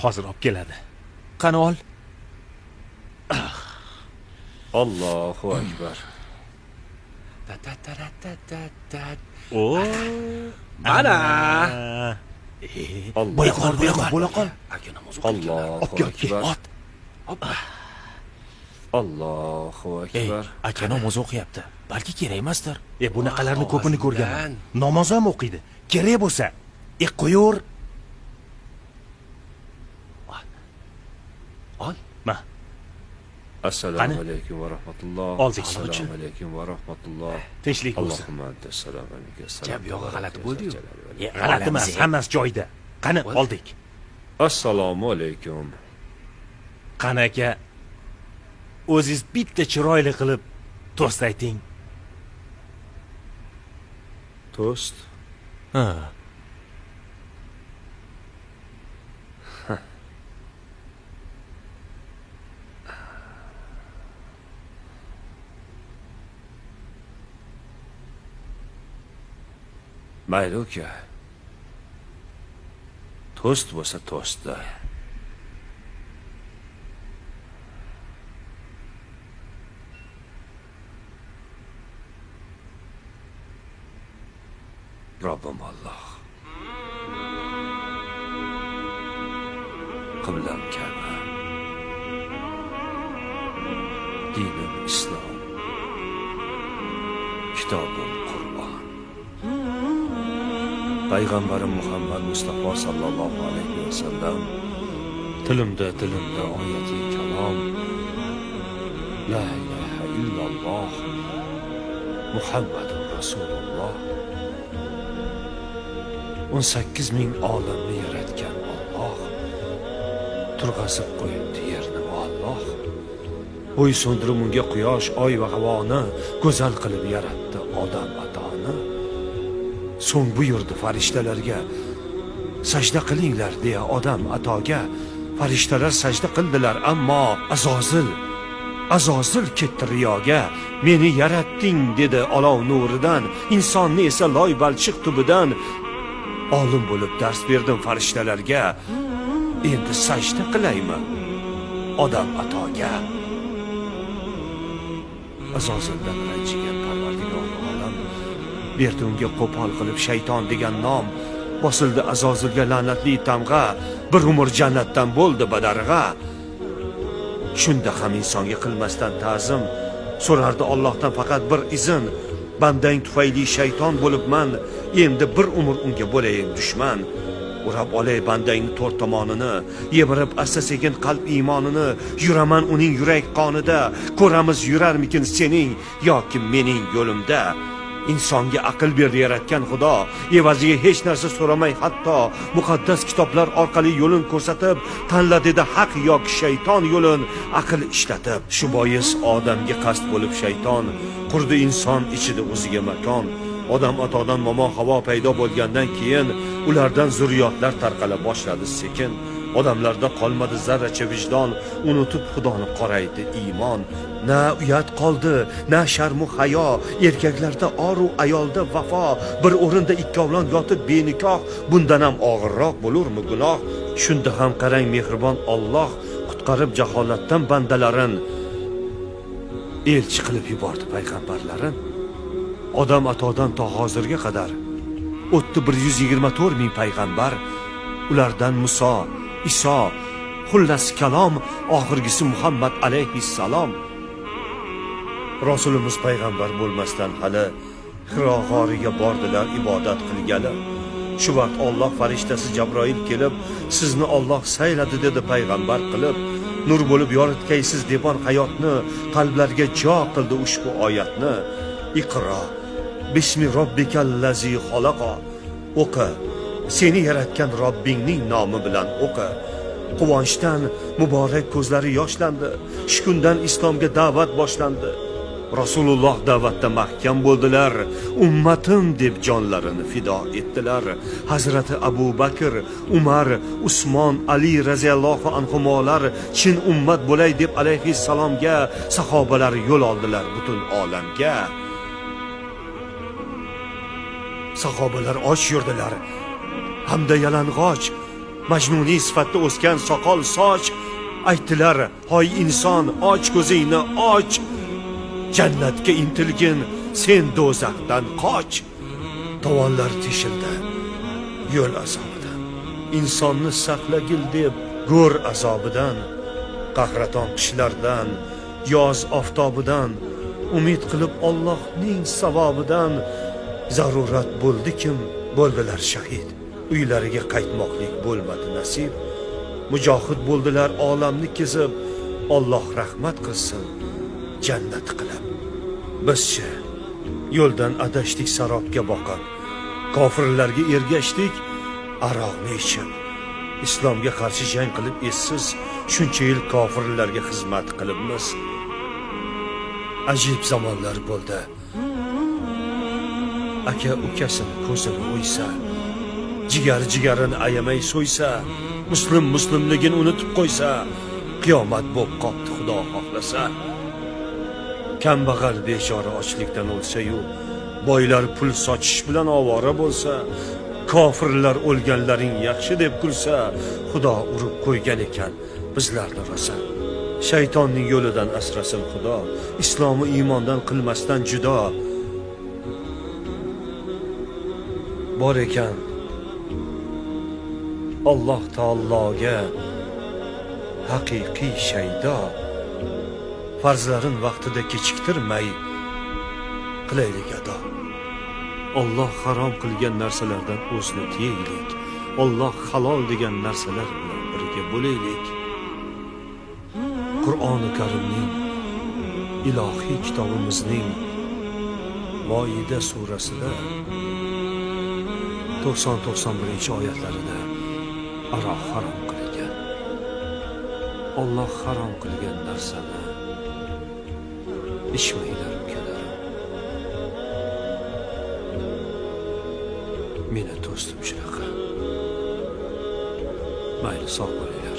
Hozir olib keladi. Qani ol. Allohu akbar. O, Mana. Bo'la qol. Allohu akbar. Ot. Allohu akbar. Aka namoz o'qiyapti. Balki kerak emasdir. Bunaqalarni ko'pini ko'rganman. Namoz ham o'qiydi. Kerak bo'lsa, qo'yaver. Ol. Ma. Assalomu alaykum va rahmatulloh. Oldik. Assalomu alaykum va rahmatulloh. Tinchlik bo'lsin. Allohumma anta assalomu alaykum. Gap yog'i g'alati bo'ldi-yu. G'alati emas, hammasi joyida. Qani oldik. Assalomu alaykum. Qani aka, o'zingiz bitta chiroyli qilib to'st ayting. To'st. Ha. Mayli uka. To'st bo'lsa to'stda. Robbim Alloh. Qiblam Ka'ba. Dinim Islom. Kitobim Qur'on. Payg'ambarim Muhammad Mustafa sallallohu alayhi va sallam tilimda oyati kalom la ilaha illalloh Muhammadur Rasululloh 18,000 olamni yaratgan Alloh turg'azib qo'yibdi yerni Alloh bo'ysundirib unga quyosh, oy va havoni go'zal qilib yaratdi odam atoni. So'ng buyurdi farishtalarga sajda qilinglar deya odam atoga. Farishtalar sajda qildilar, ammo Azozil ketdi riyoga. Meni yaratding dedi olov nuridan, insonni esa loy balchiq tubidan. Olim bo'lib dars berdim farishtalarga, endi sajda qilaymi odam atoga. Azozildan ranjigan Parvardigor olam berdi unga qo'pol qilib shayton degan nom. Bosildi Azozilga la'natli tamg'a, bir umr jannatdan bo'ldi badarg'a. Shunda ham insonga qilmasdan ta'zim so'rardi Allohdan faqat bir izn. Bandang tufayli shayton bo'libman, endi bir umr unga bo'layin dushman. Urab olay bandangni to'rt tomonini, yemirib asta-sekin qalb iymonini. Yuraman uning yurak qonida, ko'ramiz yurarmikin sening yoki mening yo'limda. Insonga aql berdi yaratgan Xudo, evaziga hech narsa so'ramay hatto muqaddas kitoblar orqali yo'lin ko'rsatib, tanla dedi haq yoki shayton yo'lin aql ishlatib. Shu bois odamga qasd bo'lib shayton qurdi inson ichida o'ziga makon. Odam atodan momo havo paydo bo'lgandan keyin ulardan zurriyotlar tarqala boshladi sekin. Odamlarda qolmadi zarracha vijdon, unutib Xudoni qoraydi iymon. Na uyat qoldi, na sharmu hayo, erkaklarda oru ayolda vafo. Bir o'rinda ikkovlon yotib benikoh, bundan ham og'irroq bo'lurmi gunoh? Shunda ham qarang mehribon Alloh qutqarib jaholatdan bandalarin, elchi qilib yubordi payg'ambarlarin. Odam atodan to hozirga qadar o'tdi 124,000 payg'ambar. Ulardan Muso, Iso, xullas kalom, oxirgisi Muhammad alayhissalom. Rasulimiz payg'ambar bo'lmasdan hali Hiro g'origa bordilar ibodat qilgani. Shu vaqt Alloh farishtasi Jabroil kelib, sizni Alloh sayladi dedi payg'ambar qilib. Nur bo'lib yoritgaysiz devon hayotni, qalblarga jo qildi ushbu oyatni. Iqro bismi robbikallazi xalaqa. O'qi, seni yaratgan Robbingning nomi bilan o'qi. Quvonchdan muborak ko'zlari yoshlandi. Shu kundan islomga da'vat boshlandi. Rasululloh da'vatda mahkam bo'ldilar. Ummatim deb jonlarini fido etdilar. Hazrati Abu Bakr, Umar, Usmon, Ali raziyallohu anhumolar chin ummat bo'lay deb alayhissalomga sahobalar yo'l oldilar butun olamga. Sahobalar och yurdilar hamda yalang'och, majnuniy sifatda o'sgan soqol soch aytdilar: hoy inson, och ko'zingni och, jannatga intilgin, sen do'zaxdan qoch. Tovonlar teshildi yo'l azobidan, insonni saqlagil deb go'r azobidan, qahraton qishlardan, yoz oftobidan, umid qilib Allohning savobidan. Zarurat bo'ldi kim, bo'ldilar shahid, uylariga qaytmoqlik bo'lmadi nasib. Mujohid bo'ldilar olamni kezib, Alloh rahmat qilsin jannat qilib. Bizchi yo'ldan adashdik sarobga boqib, kofirlarga ergashdik aroqni ichib. Islomga qarshi jang qilib essiz, shuncha yil kofirlarga xizmat qilibmiz. Ajib zamonlar bo'ldi. Aka ukasini ko'zini o'ysa, jigarini ayamay so'ysa, muslimligini unutib qo'ysa, qiyomat bo'lib qopti Xudo xohlasa. Kambag'al bechora ochlikdan o'lsa-yu, boylar pul sochish bilan ovora bo'lsa, kofirlar o'lganlaring yaxshi deb kulsa, Xudo urib qo'ygan ekan bizlarni rosa. Shaytonning yo'lidan asrasin Xudo, islomi iymondan qilmasdan judo. Bor ekan Alloh taologa haqiqiy shaydo, farzlarin vaqtida kechiktirmay qilaylik ado. Alloh harom qilgan narsalardan o'zni tiyaylik, Alloh halol degan narsalar bilan birga bo'laylik. Qur'oni Karimning, ilohiy kitobimizning Moida surasida 90-91 oyatlarida aroq harom qilingan. Alloh harom qilgan narsani ichmanglar ukalarim. Meni do'stim shunaqa. Mayli, sog' bo'linglar.